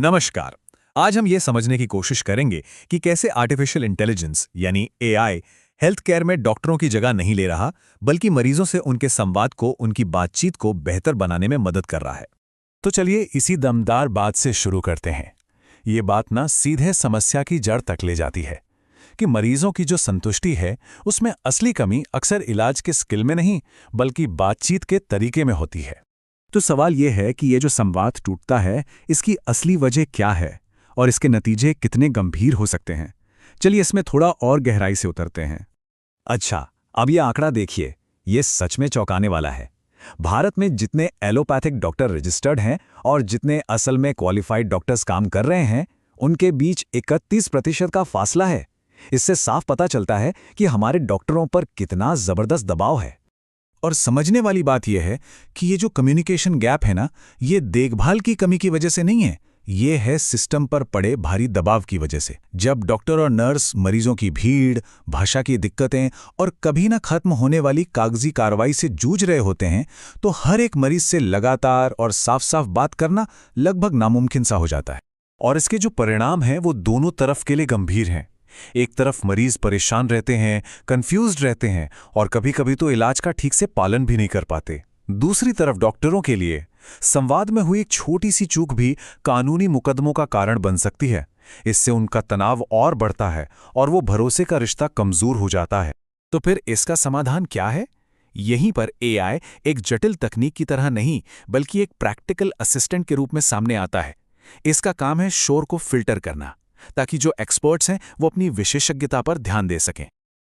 नमस्कार। आज हम ये समझने की कोशिश करेंगे कि कैसे आर्टिफिशियल इंटेलिजेंस यानी एआई हेल्थ केयर में डॉक्टरों की जगह नहीं ले रहा, बल्कि मरीजों से उनके संवाद को, उनकी बातचीत को बेहतर बनाने में मदद कर रहा है। तो चलिए इसी दमदार बात से शुरू करते हैं। ये बात ना सीधे समस्या की जड़ तक ले जाती है कि मरीजों की जो संतुष्टि है उसमें असली कमी अक्सर इलाज के स्किल में नहीं बल्कि बातचीत के तरीके में होती है। तो सवाल यह है कि ये जो संवाद टूटता है, इसकी असली वजह क्या है और इसके नतीजे कितने गंभीर हो सकते हैं। चलिए इसमें थोड़ा और गहराई से उतरते हैं। अच्छा, अब ये आंकड़ा देखिए, ये सच में चौंकाने वाला है। भारत में जितने एलोपैथिक डॉक्टर रजिस्टर्ड हैं और जितने असल में क्वालिफाइड डॉक्टर्स काम कर रहे हैं, उनके बीच 31% का फासला है। इससे साफ पता चलता है कि हमारे डॉक्टरों पर कितना जबरदस्त दबाव है। और समझने वाली बात यह है कि ये जो कम्युनिकेशन गैप है ना, ये देखभाल की कमी की वजह से नहीं है, ये है सिस्टम पर पड़े भारी दबाव की वजह से। जब डॉक्टर और नर्स मरीजों की भीड़, भाषा की दिक्कतें और कभी ना खत्म होने वाली कागजी कार्रवाई से जूझ रहे होते हैं, तो हर एक मरीज से लगातार और साफ साफ बात करना लगभग नामुमकिन सा हो जाता है। और इसके जो परिणाम हैं वो दोनों तरफ के लिए गंभीर हैं। एक तरफ मरीज परेशान रहते हैं, कंफ्यूज्ड रहते हैं और कभी-कभी तो इलाज का ठीक से पालन भी नहीं कर पाते। दूसरी तरफ डॉक्टरों के लिए संवाद में हुई एक छोटी सी चूक भी कानूनी मुकदमों का कारण बन सकती है। इससे उनका तनाव और बढ़ता है और वो भरोसे का रिश्ता कमजोर हो जाता है। तो फिर इसका समाधान क्या है? यहीं पर एआई एक जटिल तकनीक की तरह नहीं, बल्कि एक प्रैक्टिकल असिस्टेंट के रूप में सामने आता है। इसका काम है शोर को फिल्टर करना, ताकि जो एक्सपर्ट्स हैं वो अपनी विशेषज्ञता पर ध्यान दे सकें।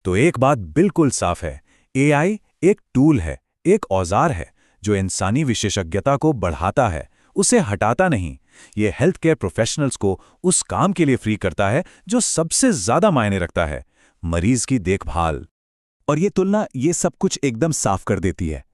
तो एक बात बिल्कुल साफ है, एआई एक टूल है, एक औजार है जो इंसानी विशेषज्ञता को बढ़ाता है, उसे हटाता नहीं। ये हेल्थ केयर प्रोफेशनल्स को उस काम के लिए फ्री करता है जो सबसे ज्यादा मायने रखता है, मरीज की देखभाल। और ये तुलना ये सब कुछ एकदम साफ कर देती है।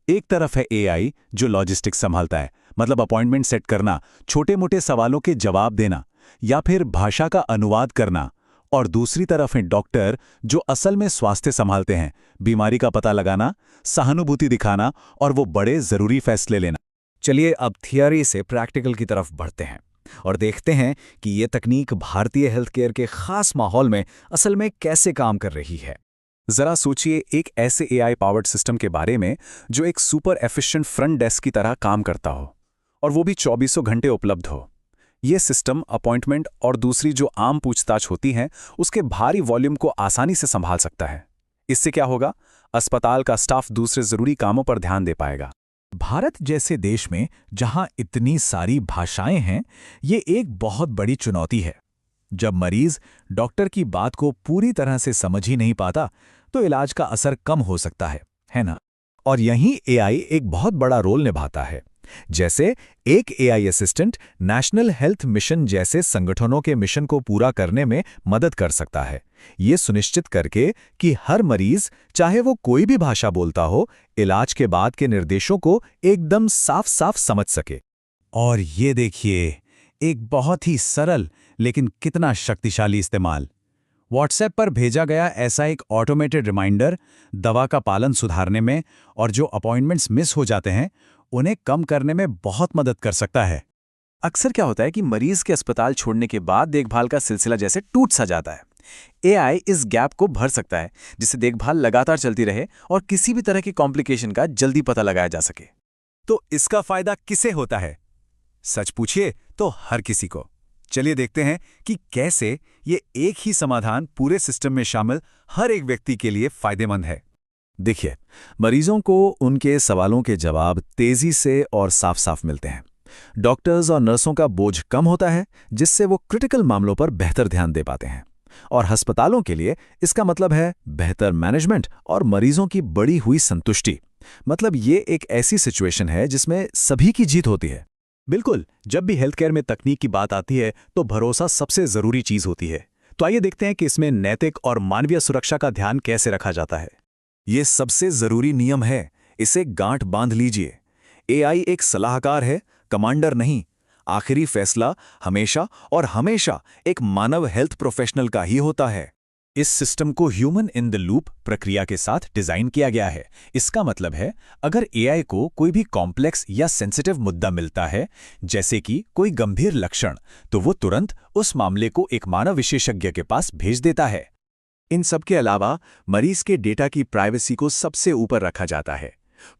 एक तरफ है एआई जो लॉजिस्टिक्स संभालता है, मतलब अपॉइंटमेंट सेट करना, छोटे-मोटे सवालों के जवाब देना या फिर भाषा का अनुवाद करना। और दूसरी तरफ है डॉक्टर जो असल में स्वास्थ्य संभालते हैं, बीमारी का पता लगाना, सहानुभूति दिखाना और वो बड़े जरूरी फैसले लेना। चलिए अब थियरी से प्रैक्टिकल की तरफ बढ़ते हैं और देखते हैं कि ये तकनीक भारतीय हेल्थ केयर के खास माहौल में असल में कैसे काम कर रही है। जरा सोचिए एक ऐसे एआई पावर्ड सिस्टम के बारे में जो एक सुपर एफिशिएंट फ्रंट डेस्क की तरह काम करता हो और वो भी 24 घंटे उपलब्ध हो। ये सिस्टम अपॉइंटमेंट और दूसरी जो आम पूछताछ होती हैं उसके भारी वॉल्यूम को आसानी से संभाल सकता है। इससे क्या होगा? अस्पताल का स्टाफ दूसरे जरूरी कामों पर ध्यान दे पाएगा। भारत जैसे देश में जहां इतनी सारी भाषाएं हैं, ये एक बहुत बड़ी चुनौती है। जब मरीज डॉक्टर की बात को पूरी तरह से समझ ही नहीं पाता, तो इलाज का असर कम हो सकता है ना? और यहीं एआई एक बहुत बड़ा रोल निभाता है। जैसे एक AI assistant national health mission जैसे संगठनों के मिशन को पूरा करने में मदद कर सकता है, ये सुनिश्चित करके कि हर मरीज, चाहे वो कोई भी भाषा बोलता हो, इलाज के बाद के निर्देशों को एकदम साफ साफ समझ सके। और ये देखिए, एक बहुत ही सरल लेकिन कितना शक्तिशाली इस्तेमाल। व्हाट्सएप पर भेजा गया ऐसा एक ऑटोमेटेड रिमाइंडर दवा का पालन सुधारने में और जो अपॉइंटमेंट्स मिस हो जाते हैं उन्हें कम करने में बहुत मदद कर सकता है। अक्सर क्या होता है कि मरीज के अस्पताल छोड़ने के बाद देखभाल का सिलसिला जैसे टूट सा जाता है। एआई इस गैप को भर सकता है, जिससे देखभाल लगातार चलती रहे और किसी भी तरह की कॉम्प्लिकेशन का जल्दी पता लगाया जा सके। तो इसका फायदा किसे होता है? सच पूछिए तो हर किसी को। चलिए देखते हैं कि कैसे ये एक ही समाधान पूरे सिस्टम में शामिल हर एक व्यक्ति के लिए फायदेमंद है। देखिए, मरीजों को उनके सवालों के जवाब तेजी से और साफ साफ मिलते हैं। डॉक्टर्स और नर्सों का बोझ कम होता है, जिससे वो क्रिटिकल मामलों पर बेहतर ध्यान दे पाते हैं। और अस्पतालों के लिए इसका मतलब है बेहतर मैनेजमेंट और मरीजों की बढ़ी हुई संतुष्टि। मतलब ये एक ऐसी सिचुएशन है जिसमें सभी की जीत होती है। बिल्कुल, जब भी हेल्थ केयर में तकनीक की बात आती है तो भरोसा सबसे जरूरी चीज होती है। तो आइए देखते हैं कि इसमें नैतिक और मानवीय सुरक्षा का ध्यान कैसे रखा जाता है। ये सबसे जरूरी नियम है, इसे गांठ बांध लीजिए। एआई एक सलाहकार है, कमांडर नहीं। आखिरी फैसला हमेशा और हमेशा एक मानव हेल्थ प्रोफेशनल का ही होता है। इस सिस्टम को ह्यूमन इन द लूप प्रक्रिया के साथ डिजाइन किया गया है। इसका मतलब है, अगर एआई को कोई भी कॉम्प्लेक्स या सेंसिटिव मुद्दा मिलता है, जैसे कि कोई गंभीर लक्षण, तो वो तुरंत उस मामले को एक मानव विशेषज्ञ के पास भेज देता है। इन सब के अलावा मरीज के डेटा की प्राइवेसी को सबसे ऊपर रखा जाता है।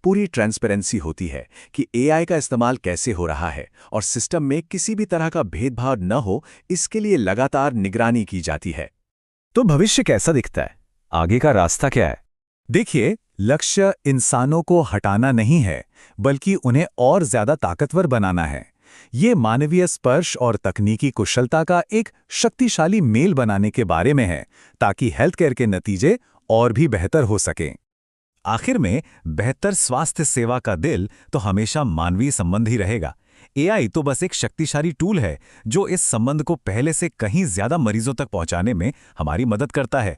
पूरी ट्रांसपेरेंसी होती है कि एआई का इस्तेमाल कैसे हो रहा है और सिस्टम में किसी भी तरह का भेदभाव न हो, इसके लिए लगातार निगरानी की जाती है। तो भविष्य कैसा दिखता है? आगे का रास्ता क्या है? देखिए, लक्ष्य इंसानों को हटाना नहीं है, बल्कि उन्हें और ज्यादा ताकतवर बनाना है। ये मानवीय स्पर्श और तकनीकी कुशलता का एक शक्तिशाली मेल बनाने के बारे में है, ताकि हेल्थ केयर के नतीजे और भी बेहतर हो सकें। आखिर में बेहतर स्वास्थ्य सेवा का दिल तो हमेशा मानवीय संबंध ही रहेगा। एआई तो बस एक शक्तिशाली टूल है जो इस संबंध को पहले से कहीं ज्यादा मरीजों तक पहुंचाने में हमारी मदद करता है।